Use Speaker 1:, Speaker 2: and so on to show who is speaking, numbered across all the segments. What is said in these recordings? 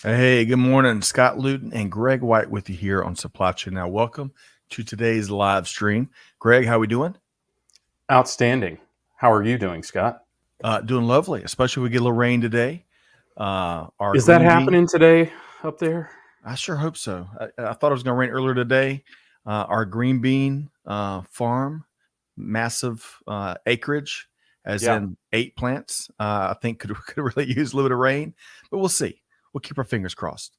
Speaker 1: Hey, good morning. Scott Luton and Greg White with you here on Supply Chain Now. Welcome to today's live stream. Greg, how we doing?
Speaker 2: Outstanding. How are you doing, Scott?
Speaker 1: Doing lovely, especially we get a little rain today. Our
Speaker 2: Is that
Speaker 1: green bean,
Speaker 2: happening today up there?
Speaker 1: I sure hope so. I thought it was going to rain earlier today. Our green bean farm, massive acreage, as
Speaker 2: Yeah.
Speaker 1: in 8 plants, I think could really use a little bit of rain, but we'll see. We'll keep our fingers crossed.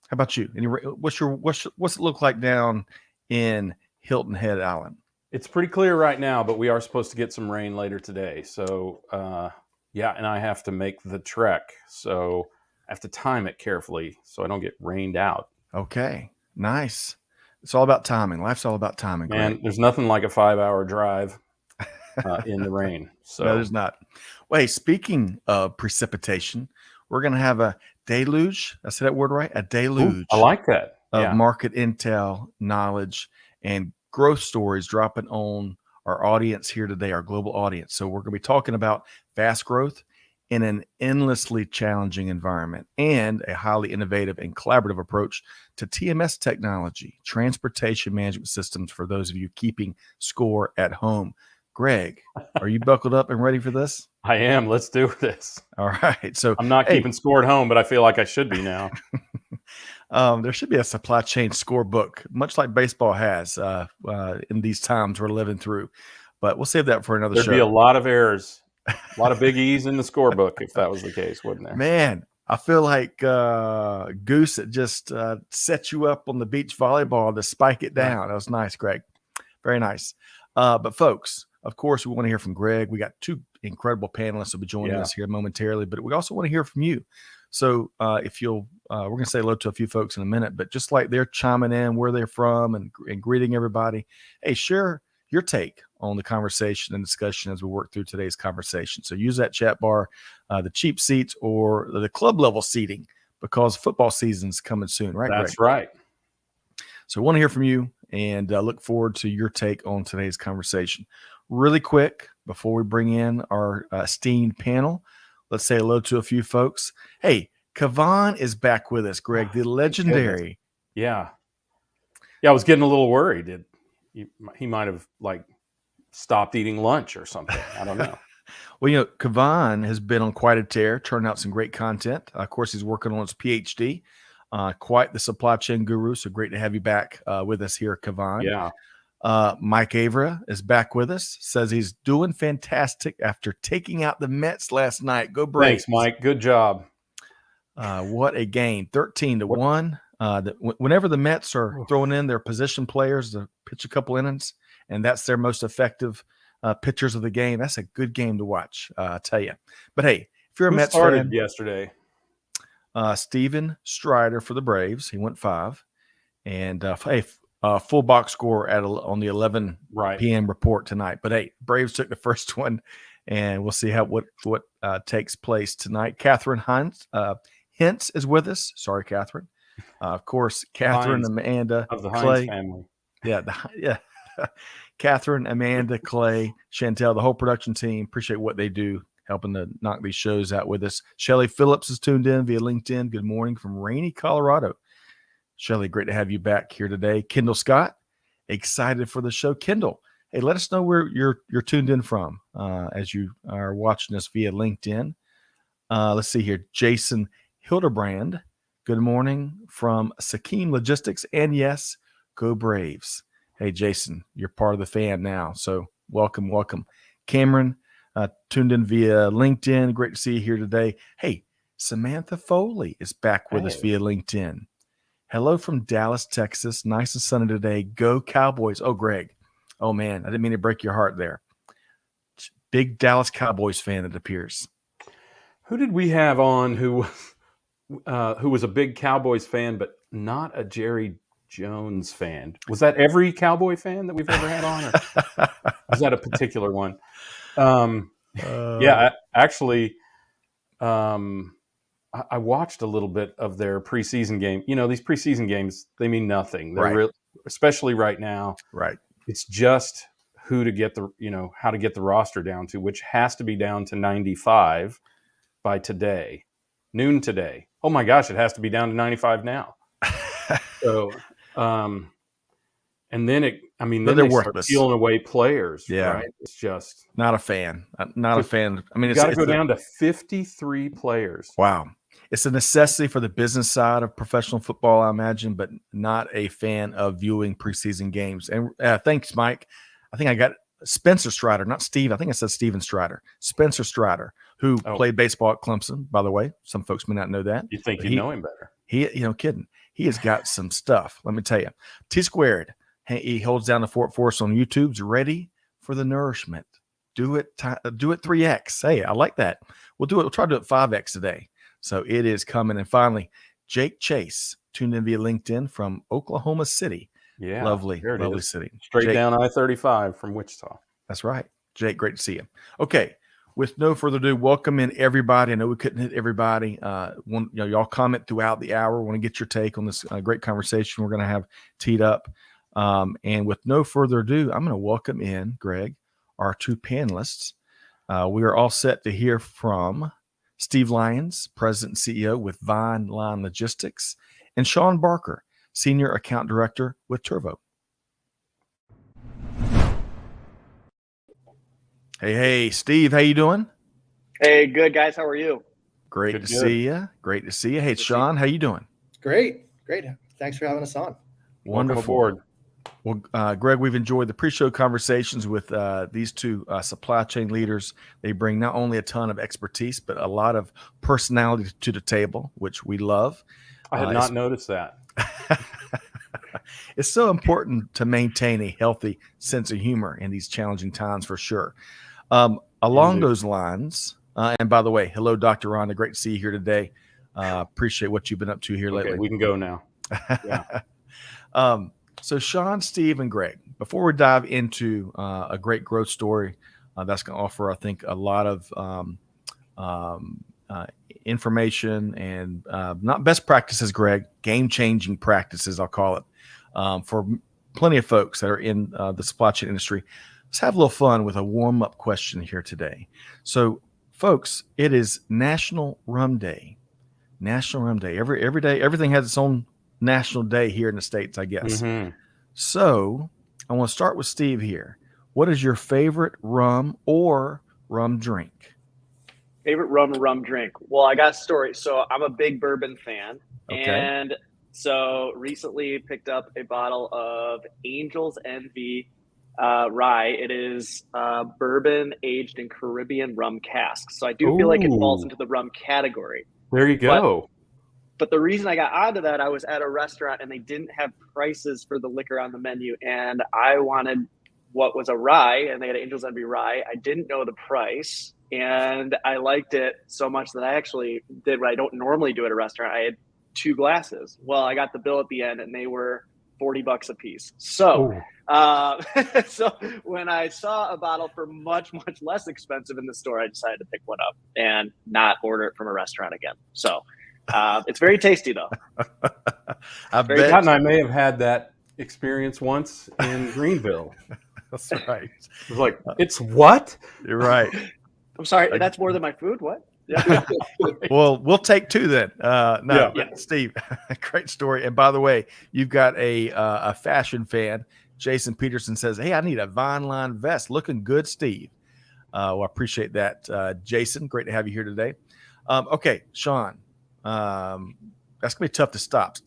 Speaker 1: How about you? What's it look like down in Hilton Head Island?
Speaker 2: It's pretty clear right now, but we are supposed to get some rain later today. So, yeah, and I have to make the trek. So I have to time it carefully so I don't get rained out.
Speaker 1: Okay, nice. It's all about timing. Life's all about timing, Greg.
Speaker 2: Man, there's nothing like a 5-hour drive in the rain.
Speaker 1: No,
Speaker 2: So,
Speaker 1: there's not. Well, hey, speaking of precipitation, we're going to have a deluge. I said that word right? A
Speaker 2: ooh,
Speaker 1: deluge
Speaker 2: I like that.
Speaker 1: of
Speaker 2: Yeah.
Speaker 1: market intel, knowledge, and growth stories dropping on our audience here today, our global audience. So we're going to be talking about fast growth in an endlessly challenging environment and a highly innovative and collaborative approach to TMS technology, transportation management systems for those of you keeping score at home. Greg, are you buckled up and ready for this?
Speaker 2: I am. Let's do this.
Speaker 1: All right. So,
Speaker 2: I'm not
Speaker 1: hey,
Speaker 2: keeping score at home, but I feel like I should be now.
Speaker 1: there should be a supply chain scorebook, much like baseball has in these times we're living through. But we'll save that for another
Speaker 2: There'd be
Speaker 1: show.
Speaker 2: a lot of errors, a lot of big E's in the scorebook if that was the case, wouldn't there?
Speaker 1: Man, I feel like Goose that just set you up on the beach volleyball to spike it
Speaker 2: Right.
Speaker 1: down. That was nice, Greg. Very nice. But folks, of course, we want to hear from Greg. We got two incredible panelists will be joining
Speaker 2: Yeah.
Speaker 1: us here momentarily, but we also want to hear from you. So if you'll, we're going to say hello to a few folks in a minute, but just like they're chiming in where they're from and greeting everybody, hey, share your take on the conversation and discussion as we work through today's conversation. So use that chat bar, the cheap seats or the club level seating, because football season's coming soon, right, Greg?
Speaker 2: That's right.
Speaker 1: So I want to hear from you and look forward to your take on today's conversation. Really quick, before we bring in our esteemed panel, let's say hello to a few folks. Hey, Kavan is back with us, Greg, the
Speaker 2: Thank goodness.
Speaker 1: legendary.
Speaker 2: Yeah. Yeah, I was getting a little worried. He might have like stopped eating lunch or something. I don't know.
Speaker 1: Well, Kavan has been on quite a tear, turned out some great content. Of course, he's working on his PhD. Quite the supply chain guru. So great to have you back with us here, Kavan.
Speaker 2: Yeah.
Speaker 1: Mike Avra is back with us. Says he's doing fantastic after taking out the Mets last night. Go Braves!
Speaker 2: Thanks, Mike. Good job.
Speaker 1: What a game! 13-1.
Speaker 2: What?
Speaker 1: Whenever the Mets are throwing in their position players to pitch a couple innings, and that's their most effective pitchers of the game, that's a good game to watch. I tell you. But hey, if you're a
Speaker 2: Who
Speaker 1: Mets
Speaker 2: started
Speaker 1: fan,
Speaker 2: yesterday?
Speaker 1: Steven Strider for the Braves, he went 5, and full box score on the 11
Speaker 2: Right.
Speaker 1: p.m. report tonight. But hey, Braves took the first one, and we'll see what takes place tonight. Catherine Hintz is with us. Sorry, Catherine. Of course, Catherine,
Speaker 2: Heinz,
Speaker 1: Amanda,
Speaker 2: of the Heinz
Speaker 1: Clay.
Speaker 2: family.
Speaker 1: Yeah. Catherine, Amanda, Clay, Chantel, the whole production team. Appreciate what they do, helping to knock these shows out with us. Shelly Phillips is tuned in via LinkedIn. Good morning from rainy Colorado. Shelly, great to have you back here today. Kendall Scott, excited for the show. Kendall, hey, let us know where you're tuned in from as you are watching us via LinkedIn. Let's see here. Jason Hildebrand, good morning from Sakeem Logistics. And yes, go Braves. Hey, Jason, you're part of the fam now. So welcome. Cameron, tuned in via LinkedIn. Great to see you here today. Hey, Samantha Foley is back with us via LinkedIn. Hello from Dallas, Texas. Nice and sunny today. Go Cowboys. Oh, Greg. Oh, man. I didn't mean to break your heart there. Big Dallas Cowboys fan, it appears.
Speaker 2: Who did we have on who was a big Cowboys fan, but not a Jerry Jones fan? Was that every Cowboy fan that we've ever had on, or was that a particular one? Yeah, actually, I watched a little bit of their preseason game. These preseason games, they mean nothing. They're especially right now.
Speaker 1: Right.
Speaker 2: It's just how to get the roster down to, which has to be down to 95 by today. noon today. Oh my gosh, it has to be down to 95 now. So, and then then
Speaker 1: they're
Speaker 2: they start
Speaker 1: worthless.
Speaker 2: peeling away players,
Speaker 1: Yeah.
Speaker 2: right? It's just
Speaker 1: not a fan. Not a fan. I mean,
Speaker 2: you got to go down to 53 players.
Speaker 1: Wow. It's a necessity for the business side of professional football, I imagine, but not a fan of viewing preseason games. And thanks, Mike. I think I got Spencer Strider, not Steve. I think I said Steven Strider. Spencer Strider, who played baseball at Clemson, by the way. Some folks may not know that.
Speaker 2: You think you know him better.
Speaker 1: Kidding. He has got some stuff. Let me tell you. T Squared, he holds down the fort for us on YouTube's ready for the nourishment. Do it 3X. Hey, I like that. We'll try to do it 5X today. So it is coming. And finally, Jake Chase tuned in via LinkedIn from Oklahoma City.
Speaker 2: Yeah.
Speaker 1: Lovely city.
Speaker 2: Straight
Speaker 1: Jake,
Speaker 2: down I-35 from Wichita.
Speaker 1: That's right. Jake, great to see you. Okay. With no further ado, welcome in everybody. I know we couldn't hit everybody. Y'all comment throughout the hour. Want to get your take on this great conversation we're going to have teed up. And with no further ado, I'm going to welcome in, Greg, our two panelists. We are all set to hear from Steve Lyons, President and CEO with Vine Line Logistics, and Sean Barker, Senior Account Director with Turvo. Hey, Steve, how you doing?
Speaker 3: Hey, good, guys. How are you?
Speaker 1: Great to see you. Great to see you. Hey, Sean, how you doing?
Speaker 4: Great. Thanks for having us on.
Speaker 1: Wonderful.
Speaker 2: Welcome aboard.
Speaker 1: Well, Greg, we've enjoyed the pre-show conversations with these two supply chain leaders. They bring not only a ton of expertise, but a lot of personality to the table, which we love.
Speaker 2: I had not noticed that.
Speaker 1: It's so important to maintain a healthy sense of humor in these challenging times, for sure. Along those lines, and by the way, hello, Dr. Rhonda. Great to see you here today. Appreciate what you've been up to here lately.
Speaker 2: We can go now. Yeah.
Speaker 1: So Sean, Steve, and Greg, before we dive into a great growth story that's going to offer, I think, a lot of information and not best practices, Greg, game-changing practices, I'll call it, for plenty of folks that are in the supply chain industry. Let's have a little fun with a warm-up question here today. So, folks, it is National Rum Day. National Rum Day. Every day, everything has its own national day here in the States, I guess.
Speaker 2: Mm-hmm.
Speaker 1: So I want to start with Steve here. What is your favorite rum or rum drink?
Speaker 3: Favorite rum drink? Well, I got a story. So I'm a big bourbon fan.
Speaker 1: Okay.
Speaker 3: And so recently picked up a bottle of Angel's Envy rye. It is bourbon aged in Caribbean rum casks. So I do feel like it falls into the rum category.
Speaker 2: There you go.
Speaker 3: But the reason I got onto that, I was at a restaurant and they didn't have prices for the liquor on the menu. And I wanted what was a rye, and they had Angel's Envy rye. I didn't know the price, and I liked it so much that I actually did what I don't normally do at a restaurant. I had 2 glasses. Well, I got the bill at the end and they were $40 a piece. So, so when I saw a bottle for much, much less expensive in the store, I decided to pick one up and not order it from a restaurant again. So, it's very tasty, though.
Speaker 2: Pat and I may have had that experience once in Greenville.
Speaker 1: That's right.
Speaker 2: It was like, it's what?
Speaker 1: You're right.
Speaker 3: I'm sorry. That's more than my food. What?
Speaker 1: Yeah. Well, we'll take 2 then. Steve, great story. And by the way, you've got a fashion fan. Jason Peterson says, "Hey, I need a Vine Line vest. Looking good, Steve." Well, I appreciate that, Jason. Great to have you here today. Okay, Sean. That's gonna be tough to stop.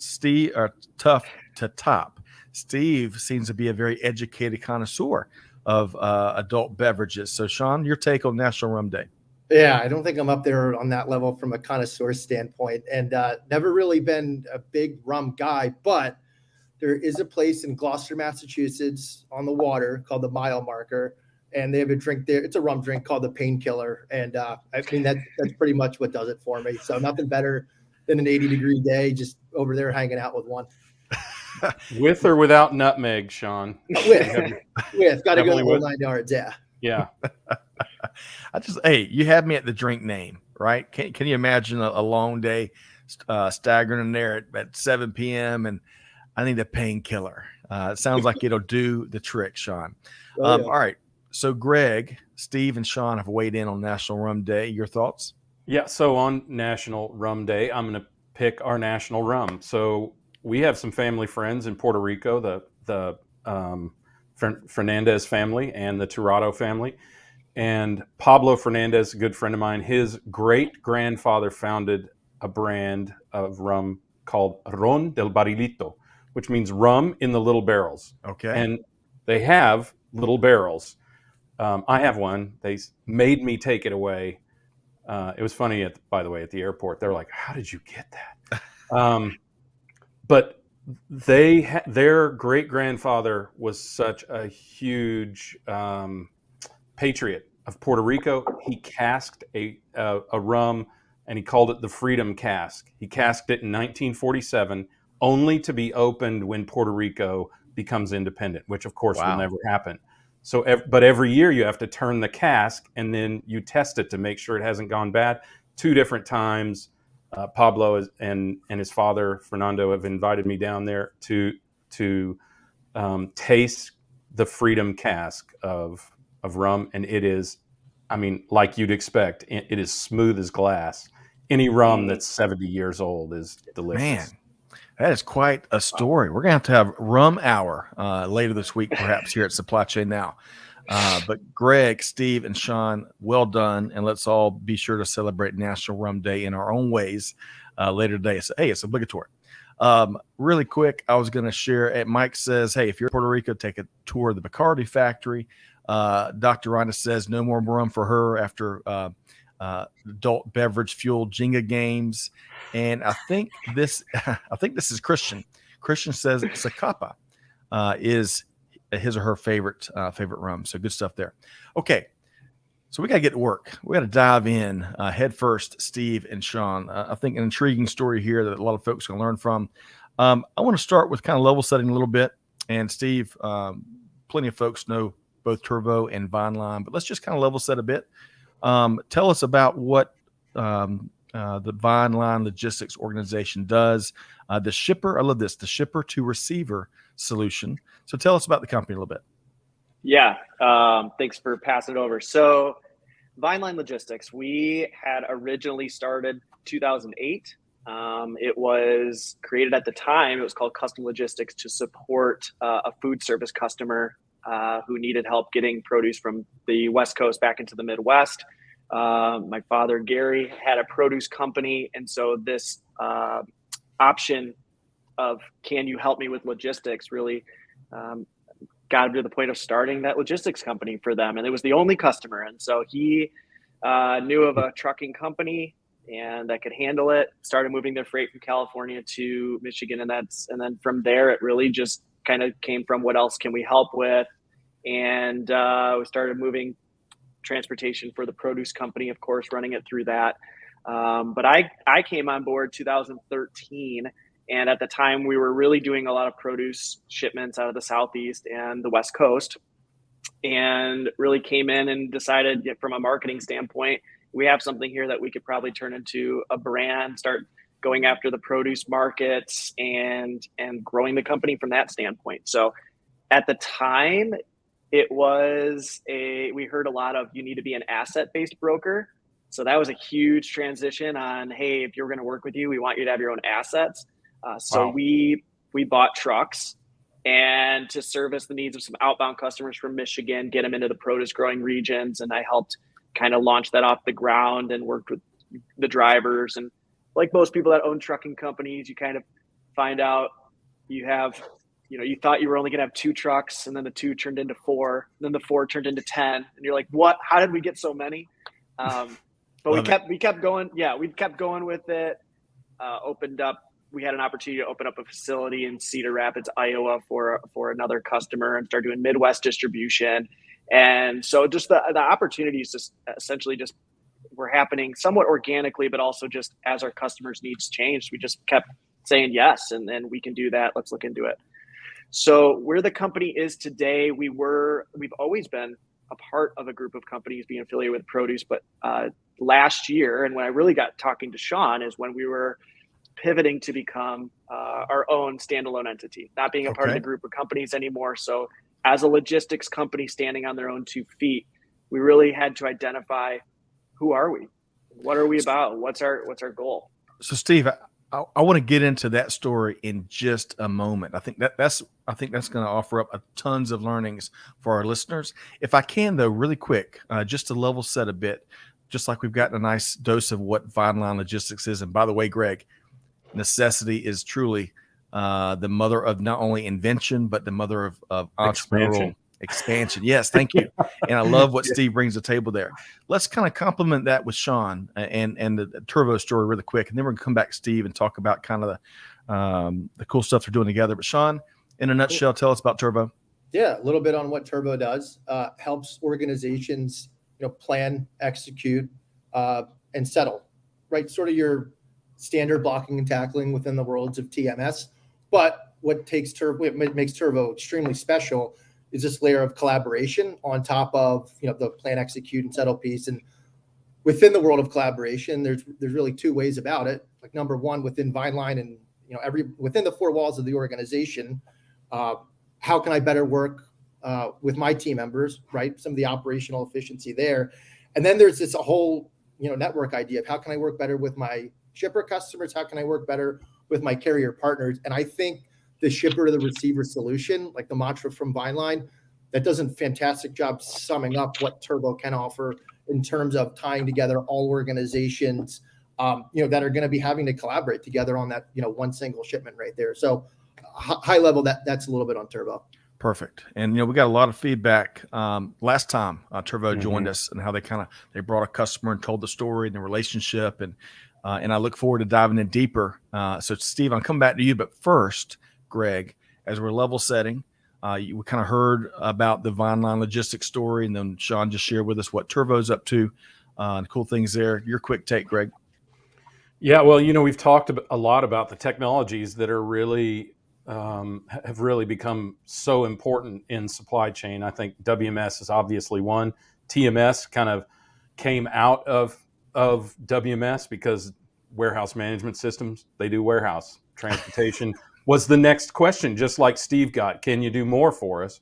Speaker 1: Tough to top. Steve seems to be a very educated connoisseur of adult beverages. So, Sean, your take on National Rum Day?
Speaker 4: Yeah, I don't think I'm up there on that level from a connoisseur standpoint, and never really been a big rum guy. But there is a place in Gloucester, Massachusetts, on the water called the Mile Marker, and they have a drink there. It's a rum drink called the Painkiller, and I mean that's pretty much what does it for me. So nothing better than an 80-degree day, just over there hanging out with one.
Speaker 2: With or without nutmeg, Sean?
Speaker 4: With. Got to go the whole 9 yards. Yeah.
Speaker 1: You had me at the drink name, right? Can you imagine a long day staggering in there at 7 p.m. and I need a painkiller. It sounds like it'll do the trick, Sean. All right. So Greg, Steve, and Sean have weighed in on National Rum Day. Your thoughts?
Speaker 2: Yeah. So on National Rum Day, I'm going to pick our national rum. So we have some family friends in Puerto Rico, the Fernandez family and the Tirado family. And Pablo Fernandez, a good friend of mine, his great grandfather founded a brand of rum called Ron del Barrilito, which means rum in the little barrels.
Speaker 1: Okay.
Speaker 2: And they have little barrels. I have one. They made me take it away. It was funny, by the way, at the airport. They were like, "How did you get that?" But their great grandfather was such a huge patriot of Puerto Rico. He casked a rum, and he called it the Freedom Cask. He casked it in 1947, only to be opened when Puerto Rico becomes independent, which of course will
Speaker 1: Wow.
Speaker 2: never happen. So, but every year you have to turn the cask, and then you test it to make sure it hasn't gone bad. 2 different times, Pablo and his father Fernando have invited me down there to taste the Freedom Cask of rum, and it is, I mean, like you'd expect, it is smooth as glass. Any rum that's 70 years old is delicious.
Speaker 1: Man, that is quite a story. We're going to have rum hour later this week, perhaps here at Supply Chain Now. But Greg, Steve, and Sean, well done. And let's all be sure to celebrate National Rum Day in our own ways later today. So, hey, it's obligatory. Really quick, I was going to share. Mike says, hey, if you're in Puerto Rico, take a tour of the Bacardi factory. Dr. Rhonda says no more rum for her after adult beverage fueled Jenga games. And I think this is Christian. Christian says Zacapa is his or her favorite rum. So good stuff there. Okay. So we got to get to work. We got to dive in head first, Steve and Sean. I think an intriguing story here that a lot of folks can learn from. I want to start with kind of level setting a little bit. And Steve, plenty of folks know both Turvo and Vineline, but let's just kind of level set a bit. Tell us about what the Vineline Logistics organization does. The shipper, I love this, the shipper to receiver solution. So tell us about the company a little bit.
Speaker 3: Yeah. Thanks for passing it over. So Vineline Logistics, we had originally started 2008. It was created at the time. It was called Custom Logistics to support a food service customer who needed help getting produce from the West Coast back into the Midwest. My father, Gary, had a produce company. And so this option of, can you help me with logistics, really got him to the point of starting that logistics company for them. And it was the only customer. And so he knew of a trucking company and that could handle it, started moving their freight from California to Michigan. And then from there, it really just kind of came from what else can we help with? And we started moving transportation for the produce company, of course, running it through that. But I came on board 2013. And at the time, we were really doing a lot of produce shipments out of the Southeast and the West Coast, and really came in and decided, from a marketing standpoint, we have something here that we could probably turn into a brand, start going after the produce markets and growing the company from that standpoint. So at the time, we heard a lot of, you need to be an asset-based broker. So that was a huge transition on, hey, if you're going to work with you, we want you to have your own assets. So
Speaker 1: Wow.
Speaker 3: we bought trucks and to service the needs of some outbound customers from Michigan, get them into the produce growing regions. And I helped kind of launch that off the ground and worked with the drivers. And like most people that own trucking companies, you kind of find out you thought you were only going to have 2 trucks, and then the 2 turned into 4, and then the 4 turned into 10. And you're like, what? How did we get so many? But we kept going. Yeah, we kept going with it. We had an opportunity to open up a facility in Cedar Rapids, Iowa for another customer and start doing Midwest distribution. And so just the opportunities just essentially just were happening somewhat organically, but also just as our customers' needs changed, we just kept saying yes, and then we can do that. Let's look into it. So where the company is today, we've always been a part of a group of companies being affiliated with produce, but last year, and when I really got talking to Sean, is when we were pivoting to become our own standalone entity, not being a part of the group of companies anymore. So as a logistics company standing on their own 2 feet, we really had to identify, who are we? What are we about? What's our goal?
Speaker 1: So Steve, I want to get into that story in just a moment. I think that's going to offer up tons of learnings for our listeners. If I can, though, really quick, just to level set a bit, just like we've gotten a nice dose of what Line Logistics is. And by the way, Greg, necessity is truly the mother of not only invention, but the mother of entrepreneurial expansion. Yes, thank you. And I love what Steve brings to the table there. Let's kind of complement that with Sean and the Turvo story really quick. And then we're going to come back to Steve and talk about kind of the cool stuff they're doing together. But Sean, in a nutshell, tell us about Turvo.
Speaker 4: Yeah, a little bit on what Turvo does. Helps organizations, plan, execute, and settle, right? Sort of your standard blocking and tackling within the worlds of TMS. But what makes Turvo extremely special is this layer of collaboration on top of the plan, execute, and settle piece. And within the world of collaboration, there's really two ways about it. Like number one, within Vineline and within the four walls of the organization, how can I better work with my team members, right? Some of the operational efficiency there. And then there's this whole network idea of how can I work better with my shipper customers? How can I work better with my carrier partners? And I think the shipper to the receiver solution, like the mantra from Vineline, that does a fantastic job summing up what Turvo can offer in terms of tying together all organizations, that are going to be having to collaborate together on that, one single shipment right there. So high level, that's a little bit on Turvo.
Speaker 1: Perfect. And, we got a lot of feedback last time Turvo joined us and how they brought a customer and told the story and the relationship. And I look forward to diving in deeper. So Steve, I'll come back to you, but first, Greg, as we're level setting, we kind of heard about the Vineline Logistics story, and then Sean just shared with us what Turvo's up to, and cool things there. Your quick take, Greg.
Speaker 2: Yeah, well, we've talked a lot about the technologies that are really have really become so important in supply chain. I think WMS is obviously one. TMS kind of came out of WMS because warehouse management systems, they do warehouse transportation. Was the next question, just like Steve got, can you do more for us,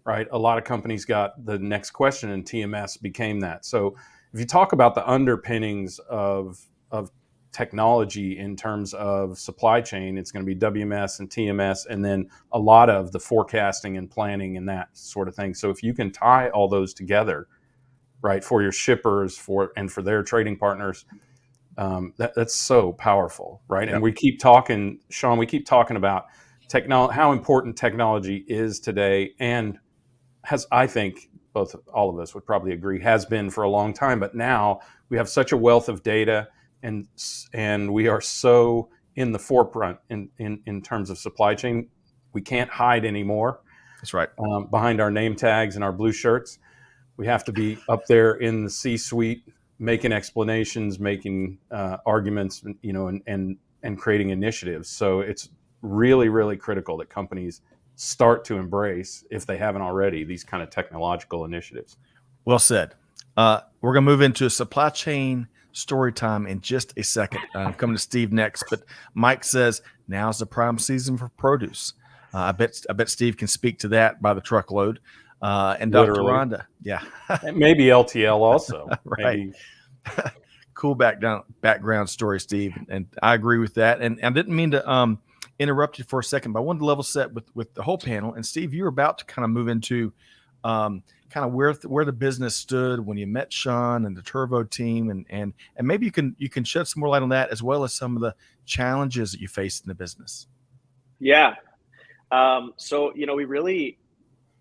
Speaker 2: right? A lot of companies got the next question, and TMS became that. So if you talk about the underpinnings of technology in terms of supply chain, it's going to be WMS and TMS, and then a lot of the forecasting and planning and that sort of thing. So if you can tie all those together, right, for your shippers for their trading partners, that's so powerful, right? Yep. And we keep talking, Sean, about how important technology is today, and I think all of us would probably agree, has been for a long time. But now we have such a wealth of data, and we are so in the forefront in terms of supply chain. We can't hide anymore.
Speaker 1: That's right.
Speaker 2: Behind our name tags and our blue shirts, we have to be up there in the C-suite, making explanations, making arguments, and creating initiatives. So it's really, really critical that companies start to embrace, if they haven't already, these kind of technological initiatives.
Speaker 1: Well said. We're going to move into a supply chain story time in just a second. I'm coming to Steve next, but Mike says now's the prime season for produce. I bet Steve can speak to that by the truckload. And Dr. Rhonda, yeah,
Speaker 2: and maybe LTL also,
Speaker 1: right?
Speaker 2: Maybe.
Speaker 1: Cool background story, Steve, and I agree with that. And I didn't mean to interrupt you for a second, but I wanted to level set with the whole panel. And Steve, you were about to kind of move into kind of where the business stood when you met Sean and the Turvo team, and maybe you can shed some more light on that, as well as some of the challenges that you faced in the business.
Speaker 3: Yeah. So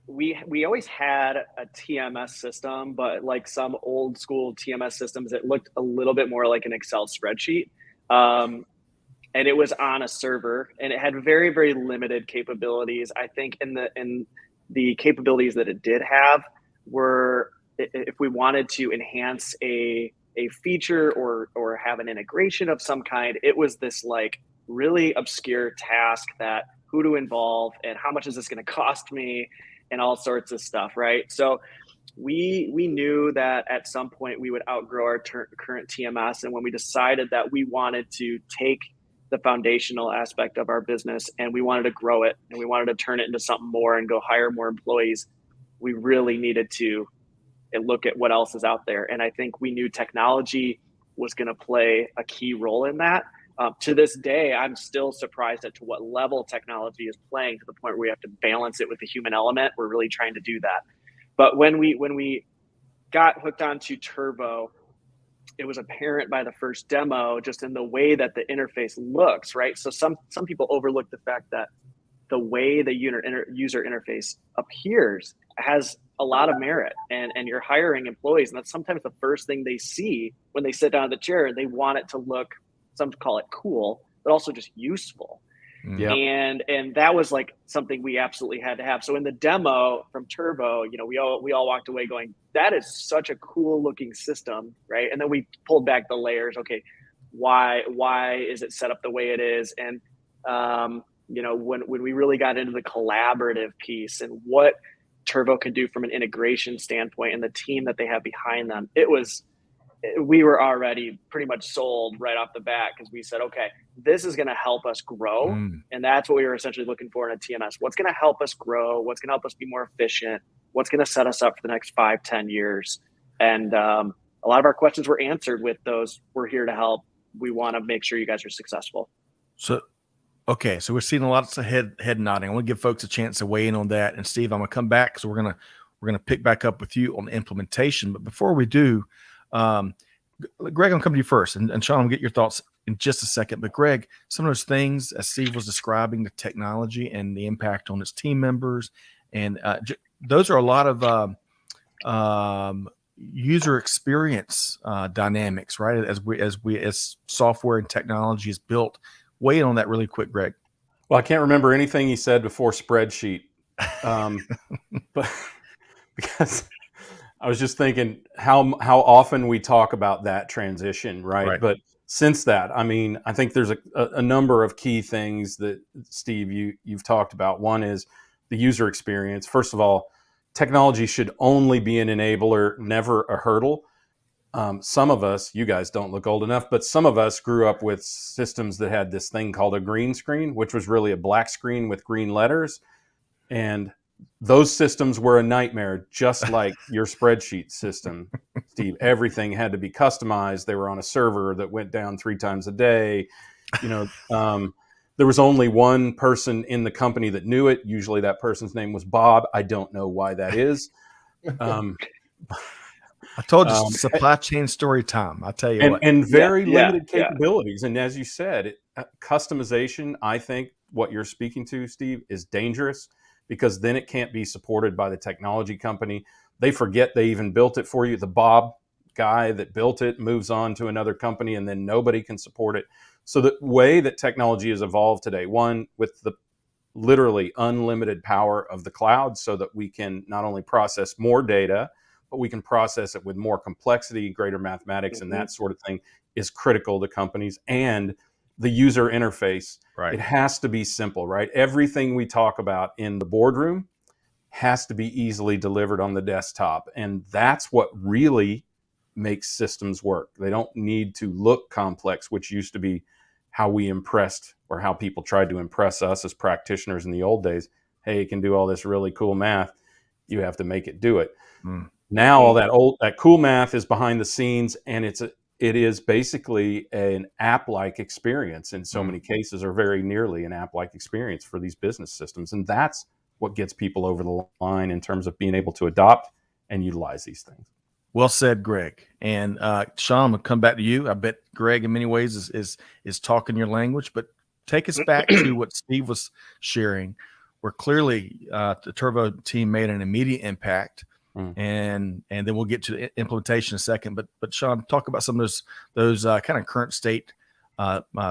Speaker 3: we always had a TMS system, but like some old school TMS systems, it looked a little bit more like an Excel spreadsheet. And it was on a server, and it had very, very limited capabilities. I think in the capabilities that it did have were, if we wanted to enhance a feature or have an integration of some kind, it was this like really obscure task that who to involve and how much is this going to cost me and all sorts of stuff, right? So we knew that at some point we would outgrow our current TMS. And when we decided that we wanted to take the foundational aspect of our business and we wanted to grow it and we wanted to turn it into something more and go hire more employees, we really needed to look at what else is out there. And I think we knew technology was going to play a key role in that. To this day, I'm still surprised at to what level technology is playing, to the point where we have to balance it with the human element. We're really trying to do that. But when we got hooked onto Turvo, it was apparent by the first demo, just in the way that the interface looks, right? So some people overlook the fact that the way the user interface appears has a lot of merit, and you're hiring employees, and that's sometimes the first thing they see when they sit down in the chair. They want it to look, some call it cool, but also just useful.
Speaker 2: Yep.
Speaker 3: And that was like something we absolutely had to have. So in the demo from Turvo, we all walked away going, that is such a cool looking system, right? And then we pulled back the layers. Okay, why is it set up the way it is? And when we really got into the collaborative piece and what Turvo could do from an integration standpoint and the team that they have behind them, we were already pretty much sold right off the bat, because we said, okay, this is going to help us grow. And that's what we were essentially looking for in a TMS. What's going to help us grow? What's going to help us be more efficient? What's going to set us up for the next 5-10 years? And a lot of our questions were answered with those. We're here to help. We want to make sure you guys are successful.
Speaker 1: So we're seeing lots of head nodding. I want to give folks a chance to weigh in on that. And Steve, I'm going to come back, so we're going to pick back up with you on the implementation. But before we do, Greg, I'm coming to you first, and Sean, I'll get your thoughts in just a second. But Greg, some of those things, as Steve was describing, the technology and the impact on his team members, and those are a lot of user experience dynamics, right? As software and technology is built. Weigh in on that really quick, Greg.
Speaker 2: Well, I can't remember anything he said before spreadsheet, but because I was just thinking how often we talk about that transition, right? But since that, I mean, I think there's a number of key things that, Steve, you've talked about. One is the user experience. First of all, technology should only be an enabler, never a hurdle. Some of us, you guys don't look old enough, but some of us grew up with systems that had this thing called a green screen, which was really a black screen with green letters. And those systems were a nightmare, just like your spreadsheet system, Steve. Everything had to be customized. They were on a server that went down 3 times a day. There was only one person in the company that knew it. Usually that person's name was Bob. I don't know why that is.
Speaker 1: I told you, supply chain story time. I tell you what.
Speaker 2: And very limited capabilities. And as you said, customization, I think what you're speaking to, Steve, is dangerous, because then it can't be supported by the technology company. They forget they even built it for you. The Bob guy that built it moves on to another company, and then nobody can support it. So the way that technology has evolved today, one, with the literally unlimited power of the cloud, so that we can not only process more data, but we can process it with more complexity, greater mathematics, and that sort of thing, is critical to companies. And the user interface, it has to be simple, right? Everything we talk about in the boardroom has to be easily delivered on the desktop. And that's what really makes systems work. They don't need to look complex, which used to be how we impressed, or how people tried to impress us as practitioners in the old days. Hey, it can do all this really cool math. You have to make it do it. Now all that cool math is behind the scenes, and it is basically an app-like experience in so many cases, or very nearly an app-like experience for these business systems. And that's what gets people over the line in terms of being able to adopt and utilize these things.
Speaker 1: Well said, Greg. And Sean, I'm gonna come back to you. I bet Greg, in many ways, is talking your language, but take us back to what Steve was sharing, where clearly the Turvo team made an immediate impact. And then we'll get to the implementation in a second. But Sean, talk about some of those kind of current state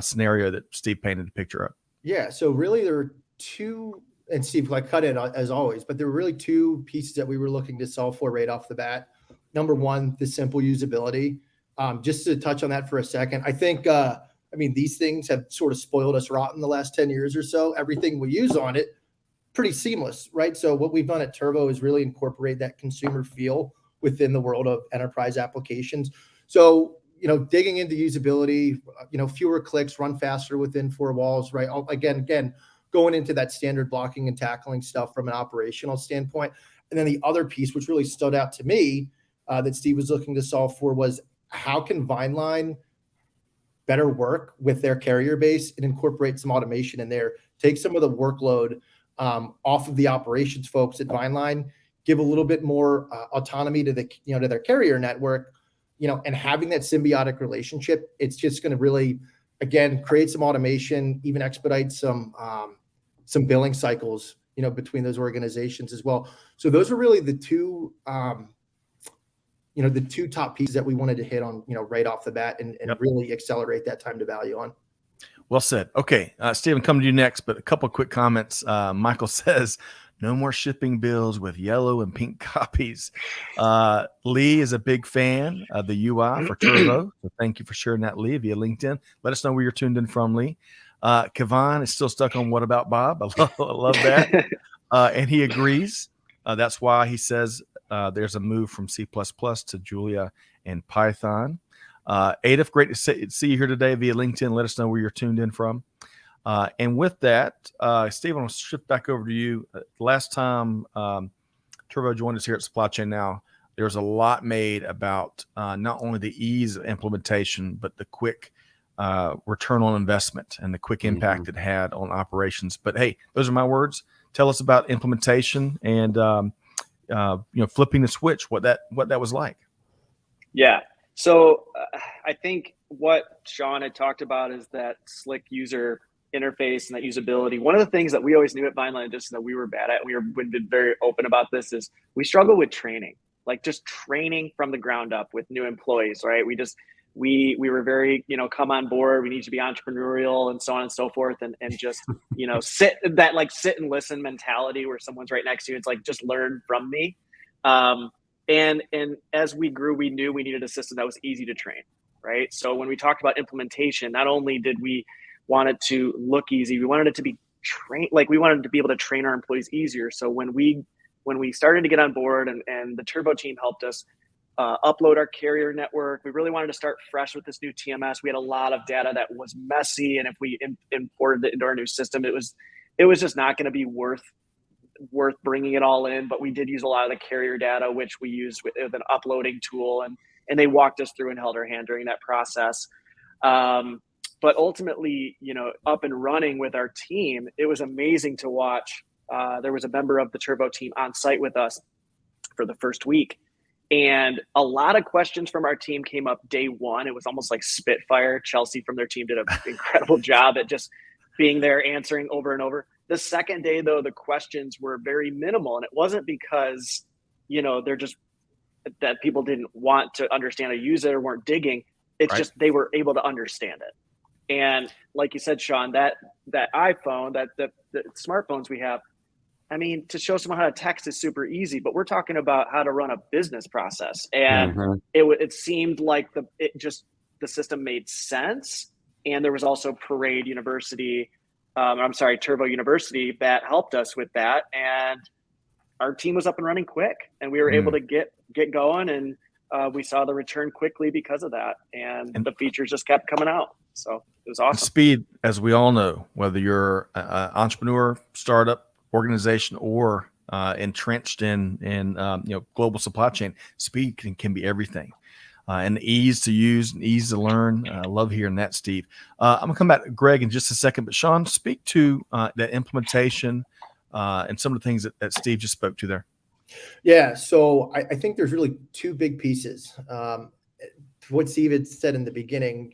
Speaker 1: scenario that Steve painted the picture of.
Speaker 4: Yeah. So really, there were two, and Steve, cut in as always, but there were really two pieces that we were looking to solve for right off the bat. Number one, the simple usability. Just to touch on that for a second, I think, these things have sort of spoiled us rotten the last 10 years or so. Everything we use on it, pretty seamless, right? So what we've done at Turvo is really incorporate that consumer feel within the world of enterprise applications. So, digging into usability, fewer clicks, run faster within 4 walls, right? Again, going into that standard blocking and tackling stuff from an operational standpoint. And then the other piece, which really stood out to me, that Steve was looking to solve for, was how can Vineline better work with their carrier base and incorporate some automation in there, take some of the workload off of the operations folks at Vineline, give a little bit more autonomy to the, to their carrier network, and having that symbiotic relationship. It's just going to really, again, create some automation, even expedite some billing cycles, between those organizations as well. So those are really the two, the two top pieces that we wanted to hit on, right off the bat, and really accelerate that time to value on.
Speaker 1: Well said. Okay, Stephen, coming to you next, but a couple of quick comments. Michael says, no more shipping bills with yellow and pink copies. Lee is a big fan of the UI for Turvo. So thank you for sharing that, Lee, via LinkedIn. Let us know where you're tuned in from, Lee. Kavan is still stuck on What About Bob? I love that. And he agrees. That's why he says there's a move from C++ to Julia and Python. Adolf, great to see you here today via LinkedIn. Let us know where you're tuned in from. And with that, Stephen, I'll shift back over to you. Last time Turvo joined us here at Supply Chain Now, there was a lot made about not only the ease of implementation, but the quick return on investment and the quick impact it had on operations. But hey, those are my words. Tell us about implementation and flipping the switch, what that was like.
Speaker 3: Yeah. So I think what Sean had talked about is that slick user interface and that usability. One of the things that we always knew at Vineline, just that we were bad at, we've been very open about this, is we struggle with training, like just training from the ground up with new employees, right? We were very, come on board, we need to be entrepreneurial and so on and so forth. And just, sit and listen mentality where someone's right next to you. It's like, just learn from me. And as we grew, we knew we needed a system that was easy to train, right? So when we talked about implementation, not only did we want it to look easy, we wanted it to be trained, like we wanted to be able to train our employees easier. So when we started to get on board and the Turvo team helped us upload our carrier network, we really wanted to start fresh with this new TMS. We had a lot of data that was messy, and if we imported it into our new system, it was just not going to be worth bringing it all in. But we did use a lot of the carrier data, which we used with an uploading tool, and they walked us through and held our hand during that process. But ultimately, up and running with our team, it was amazing to watch. There was a member of the Turvo team on site with us for the first week, and a lot of questions from our team came up day one. It was almost like Spitfire. Chelsea from their team did an incredible job at just being there, answering over and over. The second day, though, the questions were very minimal, and it wasn't because, they're just that people didn't want to understand or use it or weren't digging. It's just they were able to understand it. And like you said, Sean, that iPhone, the smartphones we have, I mean, to show someone how to text is super easy, but we're talking about how to run a business process. And it seemed like the system made sense. And there was also Turvo University that helped us with that. And our team was up and running quick, and we were able to get going, and we saw the return quickly because of that. And the features just kept coming out. So it was awesome.
Speaker 1: Speed, as we all know, whether you're an entrepreneur, startup, organization, or entrenched in global supply chain, speed can be everything. And ease to use and ease to learn. I love hearing that, Steve. I'm going to come back to Greg in just a second, but Sean, speak to that implementation and some of the things that Steve just spoke to there.
Speaker 4: Yeah, so I think there's really two big pieces. What Steve had said in the beginning,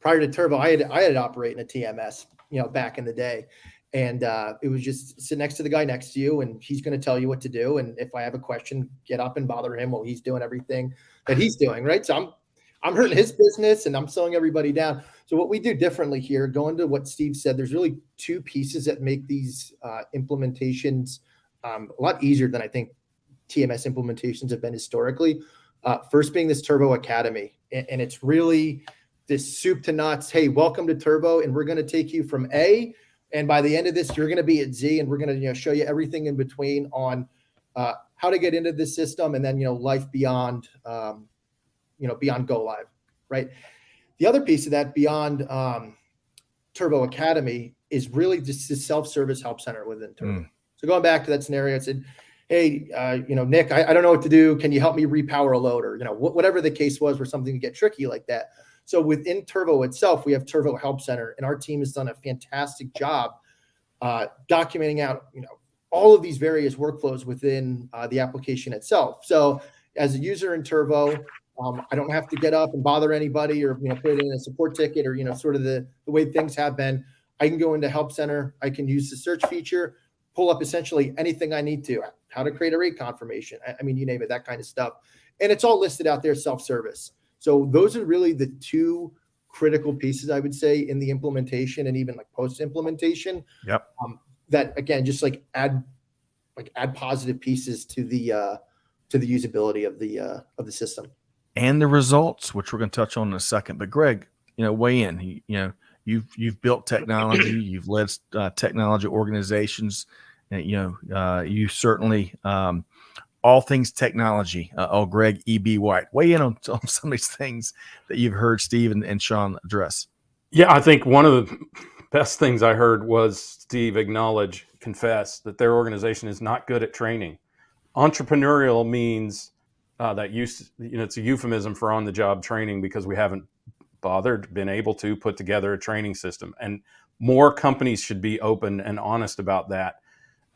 Speaker 4: prior to Turvo, I had to operate in a TMS, back in the day. And it was just sit next to the guy next to you, and he's going to tell you what to do. And if I have a question, get up and bother him while he's doing everything that he's doing, right? So I'm hurting his business, and I'm slowing everybody down. So what we do differently here, going to what Steve said, there's really two pieces that make these implementations a lot easier than I think TMS implementations have been historically. First being this Turvo Academy, and it's really this soup to nuts. Hey, welcome to Turvo, and we're going to take you from A. And by the end of this, you're going to be at Z, and we're going to show you everything in between on how to get into this system, and then life beyond beyond go live, right? The other piece of that beyond Turvo Academy is really just the self-service help center within Turvo. So going back to that scenario, I said, hey, Nick, I don't know what to do. Can you help me repower a load? Or, whatever the case was, where something would get tricky like that. So within Turvo itself, we have Turvo Help Center, and our team has done a fantastic job documenting out, all of these various workflows within the application itself. So as a user in Turvo, I don't have to get up and bother anybody or, put it in a support ticket or, sort of the way things have been. I can go into Help Center. I can use the search feature, pull up essentially anything I need to, how to create a rate confirmation. I mean, you name it, that kind of stuff. And it's all listed out there, self-service. So those are really the two critical pieces, I would say, in the implementation and even like post-implementation.
Speaker 1: Yep.
Speaker 4: That again, just add positive pieces to the usability of the system.
Speaker 1: And the results, which we're going to touch on in a second. But Greg, weigh in. You've built technology, you've led technology organizations, and you certainly all things technology. Greg E.B. White, weigh in on some of these things that you've heard Steve and Sean address.
Speaker 2: Yeah, I think one of the best things I heard was Steve confess that their organization is not good at training. Entrepreneurial means that it's a euphemism for on-the-job training, because we haven't been able to put together a training system. And more companies should be open and honest about that.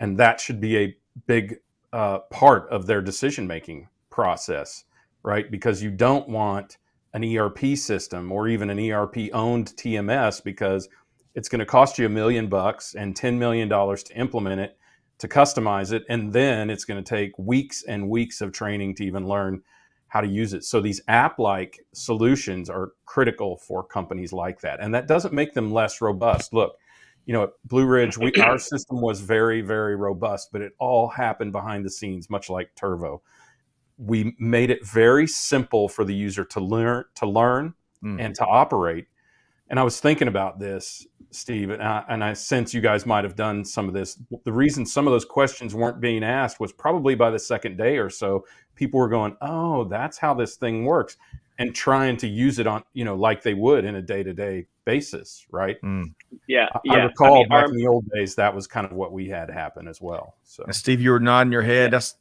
Speaker 2: And that should be a big part of their decision-making process, right? Because you don't want an ERP system or even an ERP-owned TMS, because it's going to cost you $1 million and $10 million to implement it, to customize it, and then it's going to take weeks and weeks of training to even learn how to use it. So these app-like solutions are critical for companies like that, and that doesn't make them less robust. Look, at Blue Ridge, our system was very, very robust, but it all happened behind the scenes, much like Turvo. We made it very simple for the user to learn and to operate. And I was thinking about this, Steve, and I sense you guys might have done some of this. The reason some of those questions weren't being asked was probably by the second day or so, people were going, oh, that's how this thing works, and trying to use it on, like they would in a day-to-day basis, right?
Speaker 3: Yeah.
Speaker 2: I recall back in the old days, that was kind of what we had happen as well. So,
Speaker 1: and Steve, you were nodding your head. Was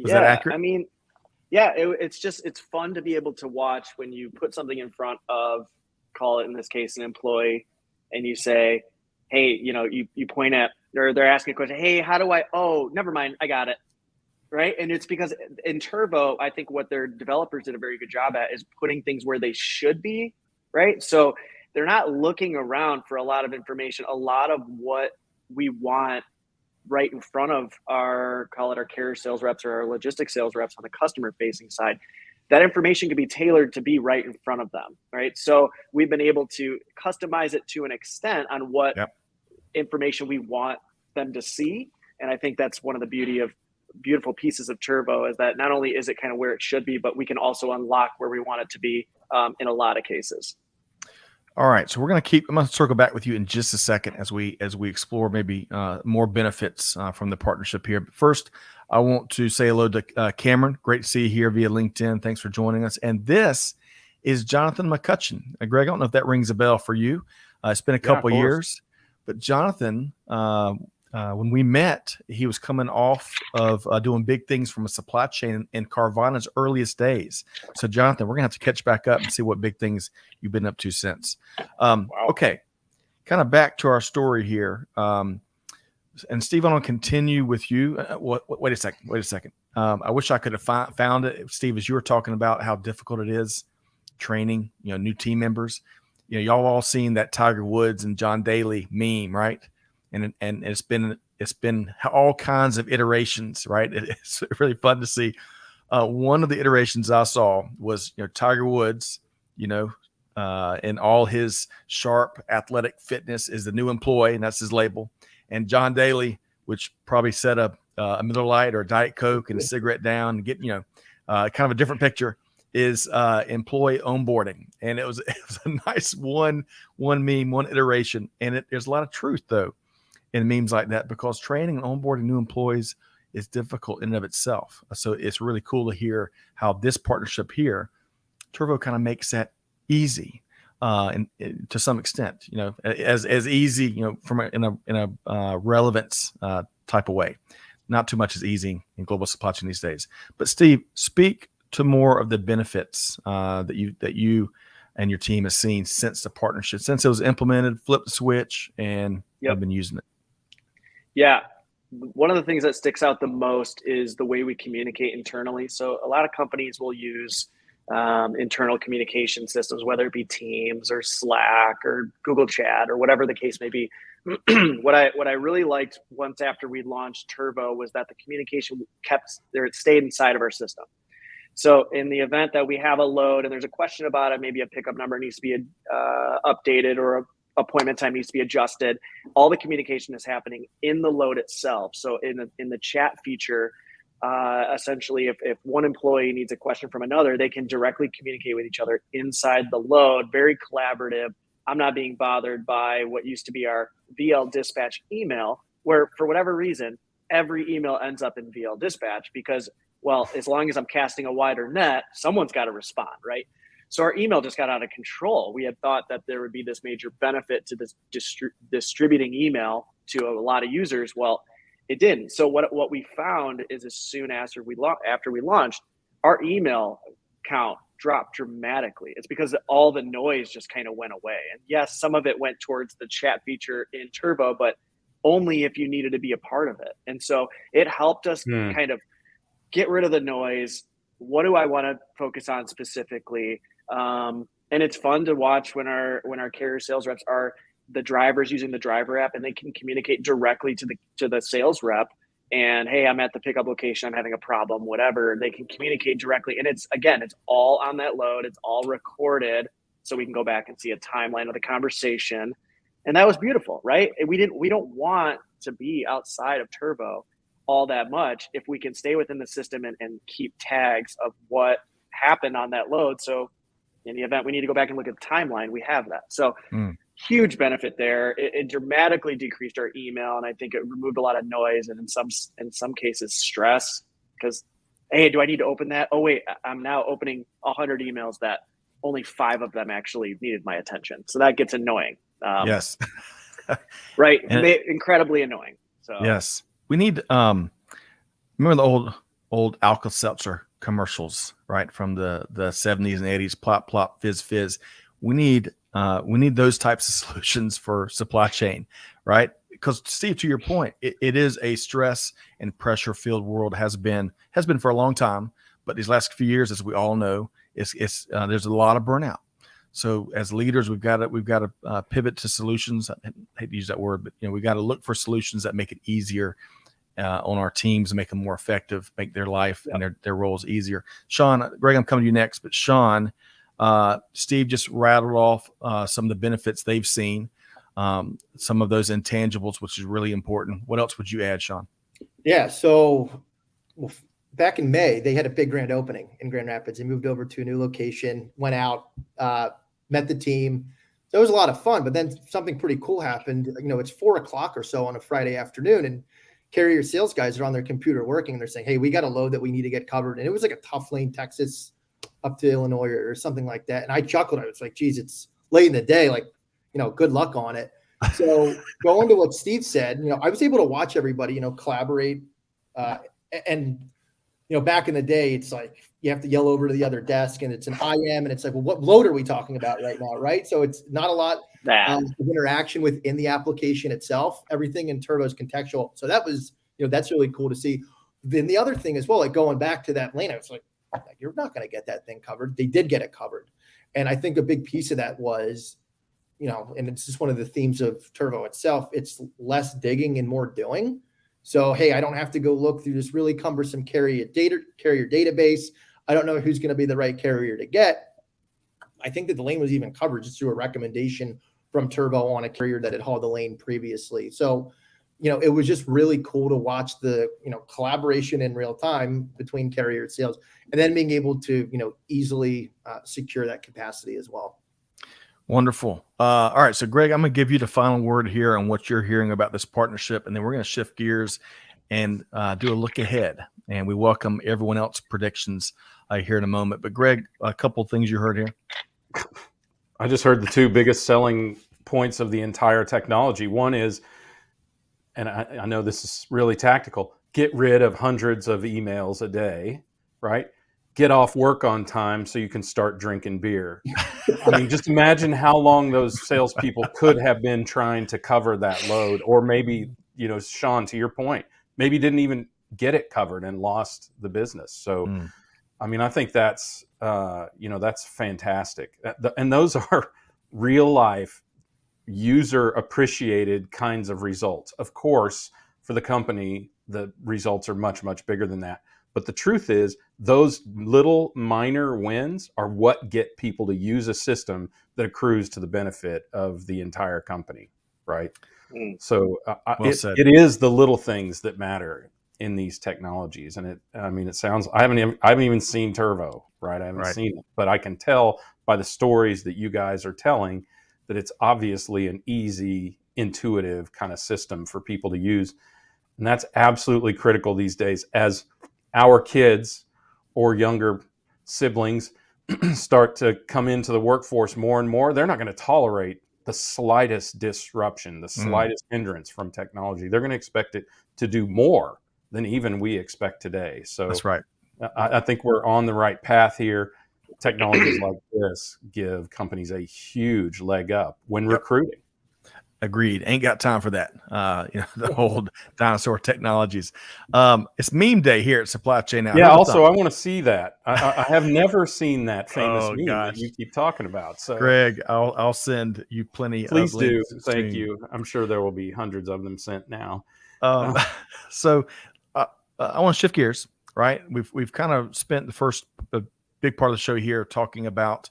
Speaker 1: that accurate?
Speaker 3: I mean, yeah, it's fun to be able to watch when you put something in front of, call it in this case an employee, and you say, hey, you point at, or they're asking a question, hey, how do never mind, I got it, right? And it's because in Turvo, I think what their developers did a very good job at is putting things where they should be, right? So they're not looking around for a lot of information. A lot of what we want right in front of our carrier sales reps or our logistics sales reps on the customer facing side, that information can be tailored to be right in front of them, right? So we've been able to customize it to an extent on what information we want them to see. And I think that's one of the beautiful pieces of Turvo, is that not only is it kind of where it should be, but we can also unlock where we want it to be in a lot of cases.
Speaker 1: All right, so I'm going to circle back with you in just a second as we explore maybe more benefits from the partnership here. But first, I want to say hello to Cameron. Great to see you here via LinkedIn. Thanks for joining us. And this is Jonathan McCutcheon. Greg, I don't know if that rings a bell for you. It's been a couple of years, but Jonathan, when we met, he was coming off of doing big things from a supply chain in Carvana's earliest days. So, Jonathan, we're going to have to catch back up and see what big things you've been up to since.
Speaker 3: Wow.
Speaker 1: Okay, kind of back to our story here. And Steve, I want to continue with you. Wait a second. I wish I could have found it, Steve, as you were talking about how difficult it is training, new team members. Y'all all seen that Tiger Woods and John Daly meme, right? And it's been all kinds of iterations, right? It's really fun to see. One of the iterations I saw was Tiger Woods, and all his sharp athletic fitness is the new employee, and that's his label. And John Daly, which probably set up a Miller Lite or a Diet Coke and a cigarette down and get kind of a different picture, is employee onboarding. And it was a nice one meme, one iteration, and there's a lot of truth though in memes like that, because training and onboarding new employees is difficult in and of itself. So it's really cool to hear how this partnership here, Turvo, kind of makes that easy, and to some extent, as easy, from in a relevance type of way. not too much is easy in global supply chain these days. But Steve, speak to more of the benefits that you and your team has seen since the partnership, since it was implemented, flip the switch, and have been using it.
Speaker 3: Yeah. One of the things that sticks out the most is the way we communicate internally. So a lot of companies will use internal communication systems, whether it be Teams or Slack or Google Chat or whatever the case may be. What I really liked once after we launched Turvo was that the communication it stayed inside of our system. So in the event that we have a load and there's a question about it, maybe a pickup number needs to be updated or a appointment time needs to be adjusted, all the communication is happening in the load itself. So in the chat feature, essentially if one employee needs a question from another, they can directly communicate with each other inside the load, very collaborative. I'm not being bothered by what used to be our VL dispatch email, where for whatever reason, every email ends up in VL dispatch because, well, as long as I'm casting a wider net, someone's got to respond, right? So our email just got out of control. We had thought that there would be this major benefit to this distributing email to a lot of users. Well, it didn't. So what we found is as soon after we launched, our email count dropped dramatically. It's because all the noise just kind of went away. And yes, some of it went towards the chat feature in Turvo, but only if you needed to be a part of it. And so it helped us kind of get rid of the noise. What do I want to focus on specifically? And it's fun to watch when our carrier sales reps are the drivers using the driver app, and they can communicate directly to the sales rep. And hey, I'm at the pickup location. I'm having a problem, whatever. They can communicate directly, and it's all on that load. It's all recorded, so we can go back and see a timeline of the conversation. And that was beautiful, right? We don't want to be outside of Turvo all that much if we can stay within the system and keep tags of what happened on that load. So in the event we need to go back and look at the timeline, we have that. So huge benefit there. It dramatically decreased our email, and I think it removed a lot of noise and in some cases stress, because, hey, do I need to open that? Oh wait, I'm now opening 100 emails that only 5 of them actually needed my attention. So that gets annoying.
Speaker 1: Yes.
Speaker 3: Right. Incredibly annoying. So
Speaker 1: yes, we need, remember the old Alka-Seltzer commercials, right? From the 70s and 80s, plop, plop, fizz, fizz. We need those types of solutions for supply chain, right? Because Steve, to your point, it is a stress and pressure filled world, has been for a long time, but these last few years, as we all know, there's a lot of burnout. So as leaders, we've got to pivot to solutions. I hate to use that word, but we got to look for solutions that make it easier on our teams, make them more effective, make their life and their roles easier. Sean, Greg, I'm coming to you next, but Sean, Steve just rattled off some of the benefits they've seen, some of those intangibles, which is really important. What else would you add, Sean?
Speaker 4: Yeah. So back in May, they had a big grand opening in Grand Rapids. They moved over to a new location, went out, met the team. So it was a lot of fun, but then something pretty cool happened. It's 4:00 or so on a Friday afternoon, and carrier sales guys are on their computer working, and they're saying, hey, we got a load that we need to get covered. And it was like a tough lane, Texas up to Illinois or something like that. And I chuckled. I was like, geez, it's late in the day. Like, good luck on it. So going to what Steve said, I was able to watch everybody, collaborate. And back in the day, it's like you have to yell over to the other desk, and it's an IM, and it's like, well, what load are we talking about right now, right? So it's not a lot of interaction within the application itself. Everything in Turvo is contextual. So that was, that's really cool to see. Then the other thing as well, like going back to that lane, I was like, you're not going to get that thing covered. They did get it covered. And I think a big piece of that was, and it's just one of the themes of Turvo itself, it's less digging and more doing. So, hey, I don't have to go look through this really cumbersome carrier database. I don't know who's going to be the right carrier to get. I think that the lane was even covered just through a recommendation from Turvo on a carrier that had hauled the lane previously. So, it was just really cool to watch the, collaboration in real time between carrier and sales, and then being able to, easily secure that capacity as well.
Speaker 1: Wonderful. All right. So Greg, I'm going to give you the final word here on what you're hearing about this partnership, and then we're going to shift gears and do a look ahead. And we welcome everyone else's predictions here in a moment. But Greg, a couple of things you heard here.
Speaker 2: I just heard the 2 biggest selling points of the entire technology. One is, and I know this is really tactical, get rid of hundreds of emails a day, right? Get off work on time so you can start drinking beer. I mean, just imagine how long those salespeople could have been trying to cover that load, or maybe, Sean, to your point, maybe didn't even get it covered and lost the business. So, I mean, I think that's, that's fantastic. And those are real life, user appreciated kinds of results. Of course, for the company, the results are much, much bigger than that. But the truth is, those little minor wins are what get people to use a system that accrues to the benefit of the entire company, right? So it is the little things that matter in these technologies. And it sounds, I haven't even seen Turvo, right? I haven't seen it, but I can tell by the stories that you guys are telling that it's obviously an easy, intuitive kind of system for people to use. And that's absolutely critical these days as our kids or younger siblings start to come into the workforce more and more. They're not going to tolerate the slightest disruption, the slightest hindrance from technology. They're going to expect it to do more than even we expect today. So
Speaker 1: that's right.
Speaker 2: I think we're on the right path here. Technologies like this give companies a huge leg up when recruiting.
Speaker 1: Agreed. Ain't got time for that. The old dinosaur technologies. It's meme day here at Supply Chain Now.
Speaker 2: Yeah. Also, I want to see that. I have never seen that famous meme that you keep talking about. So,
Speaker 1: Greg, I'll send you plenty.
Speaker 2: Please
Speaker 1: of
Speaker 2: do.
Speaker 1: links
Speaker 2: Thank
Speaker 1: soon.
Speaker 2: you. I'm sure there will be hundreds of them sent now.
Speaker 1: So, I want to shift gears. Right. We've kind of spent the first big part of the show here talking about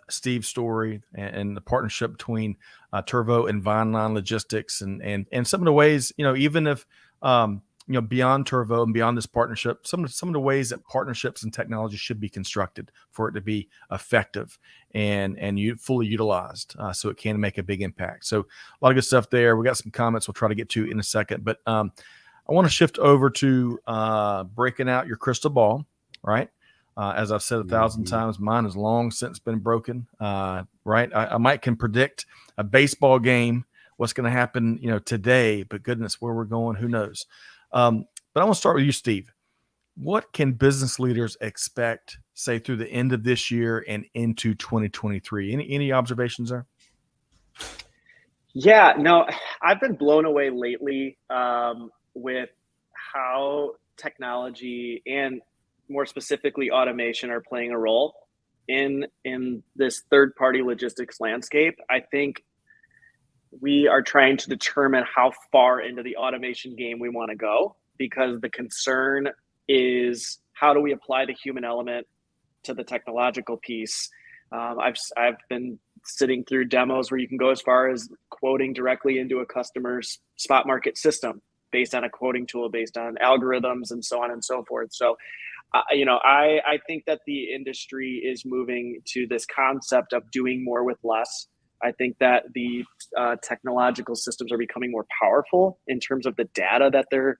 Speaker 1: Steve's story and the partnership between Turvo and Vineline Logistics and some of the ways, even if, beyond Turvo and beyond this partnership, some of the ways that partnerships and technology should be constructed for it to be effective and you fully utilized so it can make a big impact. So a lot of good stuff there. We got some comments we'll try to get to in a second, but I want to shift over to breaking out your crystal ball, right? As I've said 1,000 times, mine has long since been broken. Right, I might can predict a baseball game, what's going to happen, today. But goodness, where we're going, who knows? But I want to start with you, Steve. What can business leaders expect, say, through the end of this year and into 2023? Any observations there?
Speaker 3: Yeah, no, I've been blown away lately with how technology and more specifically automation are playing a role in this third-party logistics landscape. I think we are trying to determine how far into the automation game we want to go, because the concern is how do we apply the human element to the technological piece. I've been sitting through demos where you can go as far as quoting directly into a customer's spot market system based on a quoting tool, based on algorithms and so on and so forth. So I think that the industry is moving to this concept of doing more with less. I think that the technological systems are becoming more powerful in terms of the data that they're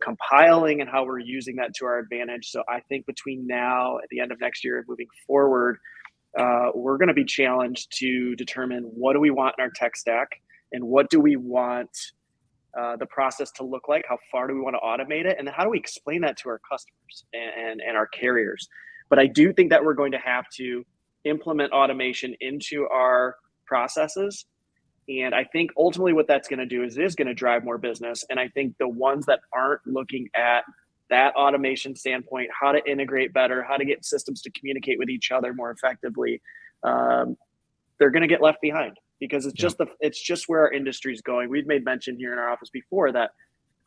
Speaker 3: compiling and how we're using that to our advantage. So I think between now at the end of next year and moving forward, we're going to be challenged to determine what do we want in our tech stack and what do we want the process to look like, how far do we want to automate it, and then how do we explain that to our customers and our carriers. But I do think that we're going to have to implement automation into our processes. And I think ultimately what that's going to do is it is going to drive more business. And I think the ones that aren't looking at that automation standpoint, how to integrate better, how to get systems to communicate with each other more effectively, they're going to get left behind, because it's just where our industry is going. We've made mention here in our office before that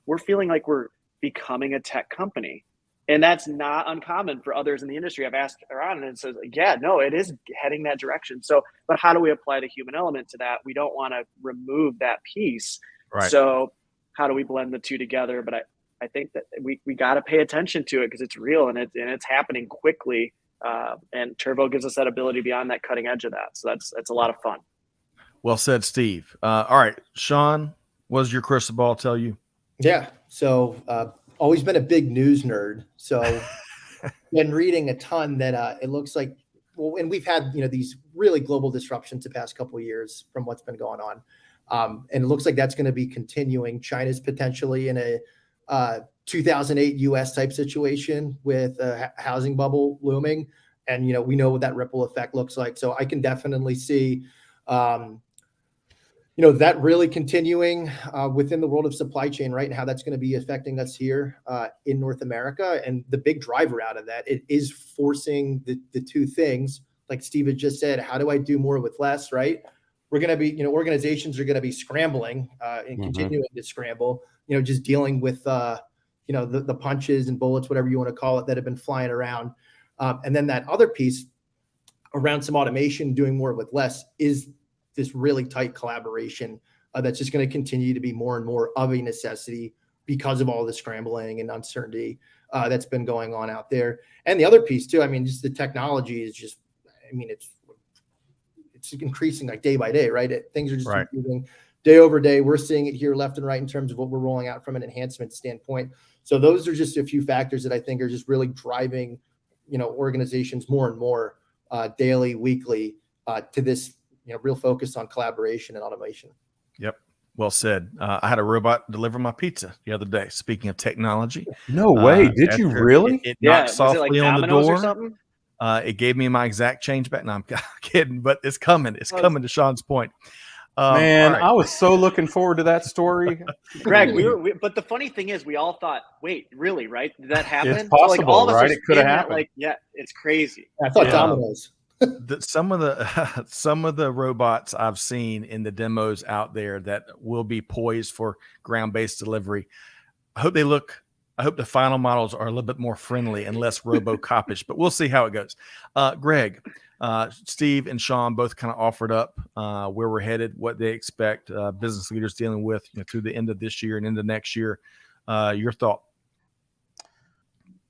Speaker 3: we're feeling like we're becoming a tech company. And that's not uncommon for others in the industry. I've asked around and it says, yeah, no, it is heading that direction. So, but how do we apply the human element to that? We don't want to remove that piece. Right. So how do we blend the two together? But I think that we got to pay attention to it because it's real and it's happening quickly. And Turvo gives us that ability to be on that cutting edge of that. So that's a lot of fun.
Speaker 1: Well said, Steve. All right, Sean, what does your crystal ball tell you?
Speaker 4: Yeah. So always been a big news nerd. So been reading a ton that it looks like, well, and we've had, these really global disruptions the past couple of years from what's been going on. And it looks like that's going to be continuing. China's potentially in a 2008 US type situation with a housing bubble looming. And, we know what that ripple effect looks like. So I can definitely see, that really continuing within the world of supply chain, right? And how that's going to be affecting us here in North America. And the big driver out of that, it is forcing the two things, like Steve had just said, how do I do more with less, right? We're going to be, organizations are going to be scrambling and continuing to scramble, just dealing with, the punches and bullets, whatever you want to call it, that have been flying around. And then that other piece around some automation, doing more with less, is this really tight collaboration that's just going to continue to be more and more of a necessity because of all the scrambling and uncertainty that's been going on out there. And the other piece too, just the technology is just, it's increasing like day by day, right? Things are just improving day over day. We're seeing it here left and right in terms of what we're rolling out from an enhancement standpoint. So those are just a few factors that I think are just really driving, organizations more and more daily, weekly to this, real focus on collaboration and automation.
Speaker 1: Yep. Well said. I had a robot deliver my pizza the other day. Speaking of technology.
Speaker 2: No way. Did you really?
Speaker 1: It knocked softly on the door.
Speaker 3: Or something?
Speaker 1: It gave me my exact change back. No, I'm kidding, but it's coming. It's coming, to Sean's point.
Speaker 2: Man, right. I was so looking forward to that story.
Speaker 3: Greg, but the funny thing is, we all thought, wait, really, right? Did that happen?
Speaker 2: It's possible,
Speaker 3: all of us
Speaker 2: right? It could have happened.
Speaker 3: It's crazy.
Speaker 4: I thought Domino's.
Speaker 1: Some of the robots I've seen in the demos out there that will be poised for ground-based delivery, I hope the final models are a little bit more friendly and less robo-copish, but we'll see how it goes. Greg, Steve and Sean both kind of offered up where we're headed, what they expect business leaders dealing with through the end of this year and into next year. Your thought?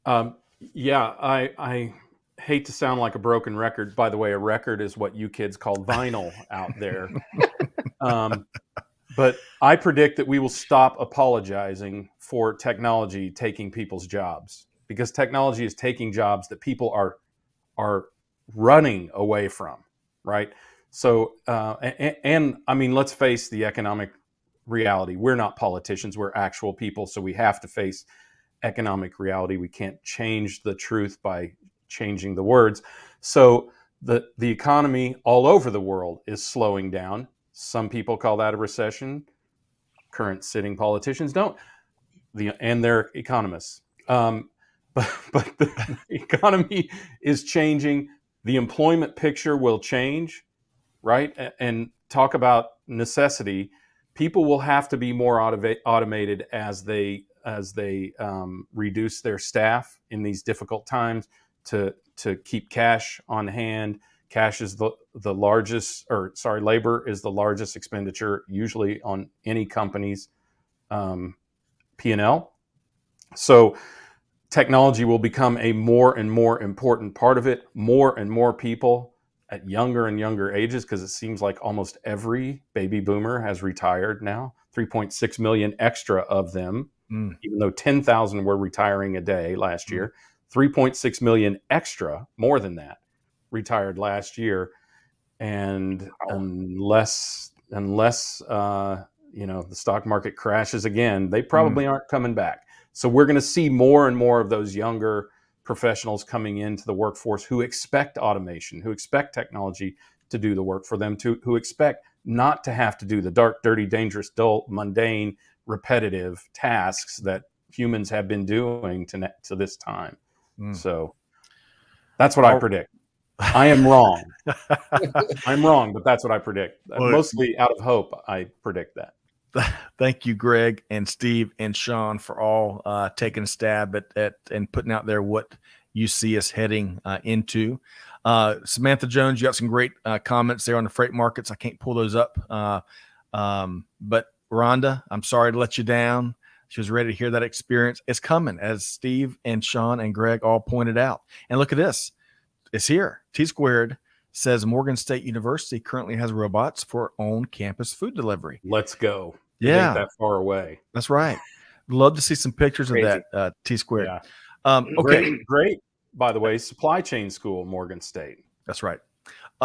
Speaker 2: I hate to sound like a broken record. By the way, a record is what you kids call vinyl out there. But I predict that we will stop apologizing for technology taking people's jobs, because technology is taking jobs that people are running away from, right? So, let's face the economic reality. We're not politicians. We're actual people. So we have to face economic reality. We can't change the truth by changing the words. So the economy all over the world is slowing down. Some people call that a recession. Current sitting politicians don't, and they're economists. But the economy is changing. The employment picture will change, right? And talk about necessity. People will have to be more automated as they reduce their staff in these difficult times to keep cash on hand. Cash is the largest, labor is the largest expenditure usually on any company's P&L. So technology will become a more and more important part of it. More and more people at younger and younger ages, because it seems like almost every baby boomer has retired now. 3.6 million extra of them, even though 10,000 were retiring a day last year. 3.6 million extra, more than that, retired last year. And unless the stock market crashes again, they probably aren't coming back. So we're going to see more and more of those younger professionals coming into the workforce who expect automation, who expect technology to do the work for them, who expect not to have to do the dark, dirty, dangerous, dull, mundane, repetitive tasks that humans have been doing to this time. So that's what I predict. I am wrong. I'm wrong, but that's what I predict. Mostly out of hope, I predict that.
Speaker 1: Thank you, Greg and Steve and Sean, for all taking a stab at and putting out there what you see us heading into. Samantha Jones, you got some great comments there on the freight markets. I can't pull those up. But Rhonda, I'm sorry to let you down. She was ready to hear that experience. It's coming, as Steve and Sean and Greg all pointed out. And look at this. It's here. T-Squared says Morgan State University currently has robots for on-campus food delivery.
Speaker 2: Let's go.
Speaker 1: Yeah.
Speaker 2: Ain't that far away.
Speaker 1: That's right. Love to see some pictures of that, T-Squared.
Speaker 2: Yeah. Okay. Great. By the way, supply chain school, Morgan State.
Speaker 1: That's right.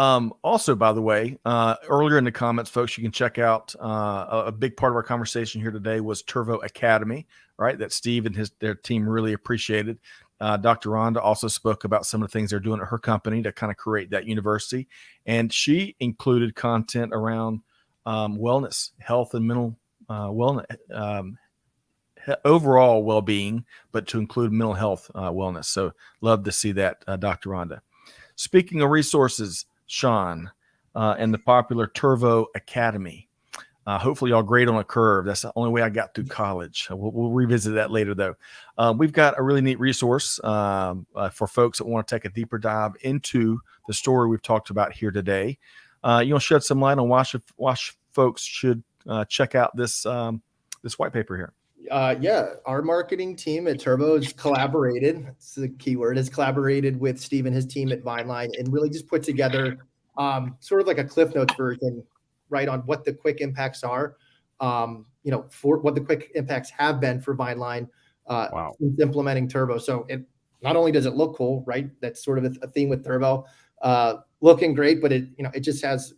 Speaker 1: Also, by the way, earlier in the comments, folks, you can check out a big part of our conversation here today was Turvo Academy, right? That Steve and their team really appreciated. Dr. Rhonda also spoke about some of the things they're doing at her company to kind of create that university. And she included content around wellness, health and mental wellness, overall well-being, but to include mental health wellness. So love to see that, Dr. Rhonda. Speaking of resources, Sean, and the popular Turvo Academy. Hopefully y'all grade on a curve. That's the only way I got through college. We'll revisit that later, though. We've got a really neat resource for folks that want to take a deeper dive into the story we've talked about here today. You'll shed some light on why folks should check out this white paper here.
Speaker 4: Yeah, our marketing team at Turvo has collaborated. It's the key word, has collaborated with Steve and his team at Vineline and really just put together sort of like a Cliff Notes version, right, on what the quick impacts are, for what the quick impacts have been for Vineline since implementing Turvo. So it not only does it look cool, right? That's sort of a theme with Turvo, looking great, but it just has,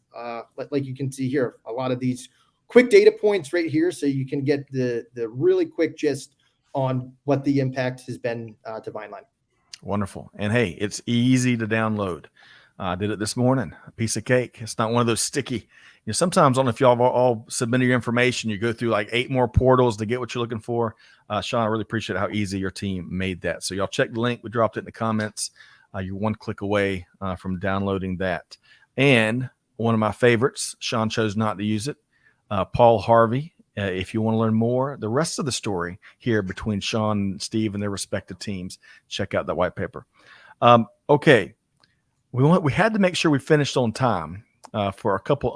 Speaker 4: like you can see here, a lot of these quick data points right here, so you can get the really quick gist on what the impact has been to Vineline.
Speaker 1: Wonderful. And hey, it's easy to download. I did it this morning, a piece of cake. It's not one of those sticky. Sometimes, I don't know if y'all have all submitted your information, you go through like 8 more portals to get what you're looking for. Sean, I really appreciate how easy your team made that. So y'all check the link. We dropped it in the comments. You're one click away from downloading that. And one of my favorites, Sean chose not to use it. Paul Harvey, if you want to learn more, the rest of the story here between Sean and Steve and their respective teams, check out that white paper. Okay. We had to make sure we finished on time for a couple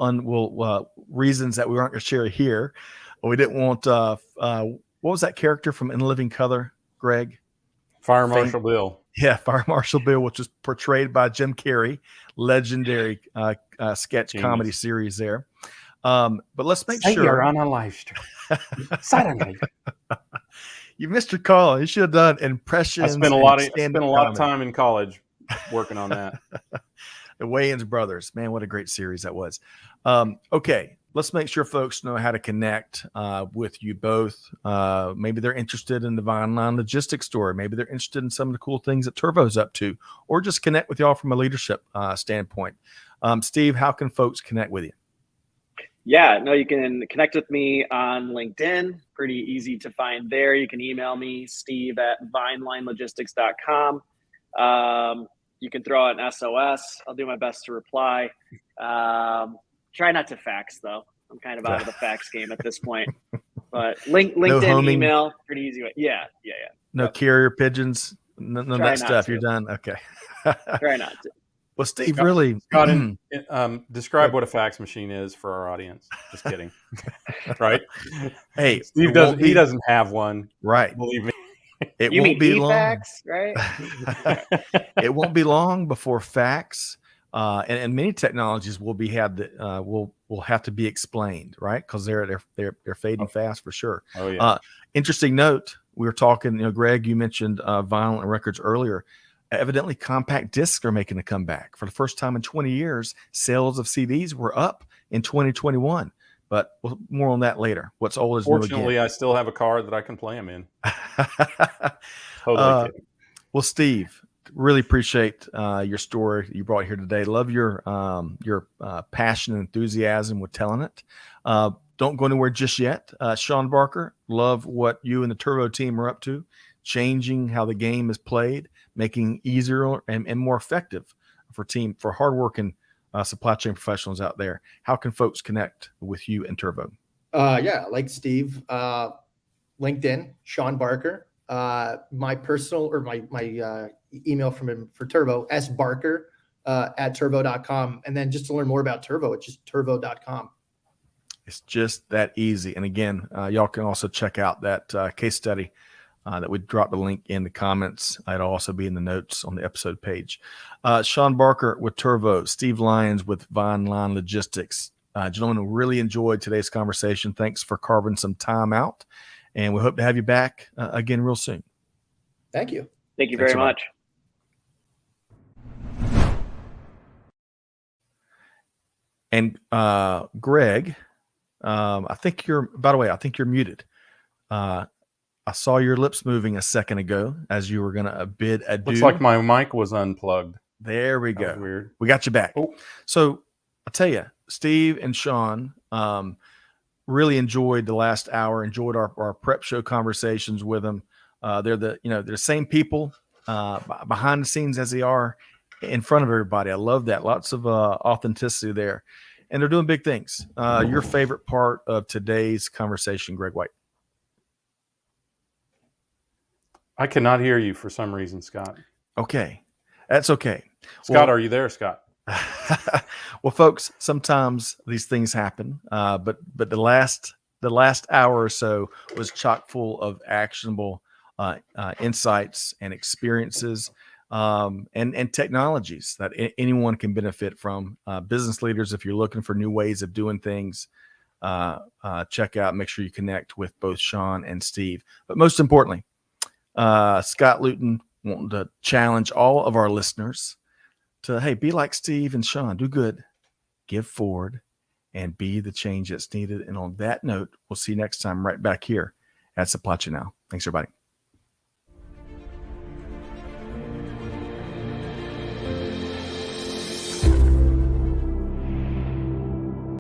Speaker 1: reasons that we aren't going to share here. We didn't want, what was that character from In Living Color, Greg?
Speaker 2: Fire Marshal Bill.
Speaker 1: Yeah, Fire Marshal Bill, which was portrayed by Jim Carrey, legendary sketch comedy series there. But let's make sure
Speaker 2: you're on a live stream. Suddenly.
Speaker 1: You missed your call. You should have done impressions.
Speaker 2: I spent a lot of time in college working on that.
Speaker 1: The Wayans brothers, man, what a great series that was. Okay, let's make sure folks know how to connect with you both. Maybe they're interested in the Vineline logistics story. Maybe they're interested in some of the cool things that Turvo's up to, or just connect with y'all from a leadership standpoint. Steve, how can folks connect with you?
Speaker 3: Yeah, no, you can connect with me on LinkedIn. Pretty easy to find there. You can email me, steve@vinelinelogistics.com. You can throw out an SOS. I'll do my best to reply. Try not to fax, though. I'm kind of out of the fax game at this point. But LinkedIn, email, pretty easy way. Yeah.
Speaker 1: No carrier pigeons, none of that stuff. You're done. Okay.
Speaker 3: Try not to.
Speaker 1: Well, Steve,
Speaker 2: Scott, describe what a fax machine is for our audience. Just kidding. Right?
Speaker 1: Hey,
Speaker 2: Steve doesn't have one.
Speaker 1: Right.
Speaker 2: Believe me.
Speaker 1: It won't be long.
Speaker 3: Fax, right?
Speaker 1: It won't be long before fax and many technologies will have to be explained, right? Because they're fading fast for sure.
Speaker 2: Oh yeah.
Speaker 1: Interesting note. We were talking. Greg, you mentioned vinyl and records earlier. Evidently, compact discs are making a comeback. For the first time in 20 years, sales of CDs were up in 2021. But more on that later. What's old is new again.
Speaker 2: Fortunately, I still have a car that I can play them in. Totally kidding. Well,
Speaker 1: Steve, really appreciate your story you brought here today. Love your passion and enthusiasm with telling it. Don't go anywhere just yet. Sean Barker, love what you and the Turvo team are up to, changing how the game is played, making easier and more effective for hardworking supply chain professionals out there. How can folks connect with you and Turvo?
Speaker 4: Like Steve, LinkedIn, Sean Barker. My personal or my email from him for Turvo, sbarker @turvo.com. And then just to learn more about Turvo, it's just turvo.com.
Speaker 1: It's just that easy. And again, y'all can also check out that case study that we dropped the link in the comments. It'll also be in the notes on the episode page. Sean Barker with Turvo, Steve Lyons with Vineline Logistics. Gentlemen, we really enjoyed today's conversation. Thanks for carving some time out. And we hope to have you back again real soon.
Speaker 4: Thank you.
Speaker 3: Thank you very much.
Speaker 1: And Greg, I think you're, by the way, I think you're muted. I saw your lips moving a second ago as you were going to bid adieu.
Speaker 2: Looks like my mic was unplugged.
Speaker 1: There we
Speaker 2: That
Speaker 1: go.
Speaker 2: was weird.
Speaker 1: We got you back.
Speaker 2: Oh.
Speaker 1: So I'll tell you, Steve and Sean, really enjoyed the last hour, enjoyed our prep show conversations with them. They're the same people behind the scenes as they are in front of everybody. I love that. Lots of authenticity there. And they're doing big things. Your favorite part of today's conversation, Greg White?
Speaker 2: I cannot hear you for some reason, Scott.
Speaker 1: Okay. That's okay.
Speaker 2: Scott, are you there, Scott?
Speaker 1: Well, folks, sometimes these things happen, but the last hour or so was chock full of actionable insights and experiences and technologies that anyone can benefit from. Business leaders, if you're looking for new ways of doing things, check out. Make sure you connect with both Sean and Steve. But most importantly, Scott Luton wanting to challenge all of our listeners to, hey, be like Steve and Sean, do good, give forward, and be the change that's needed. And on that note, we'll see you next time right back here at Supply Chain Now. Thanks, everybody.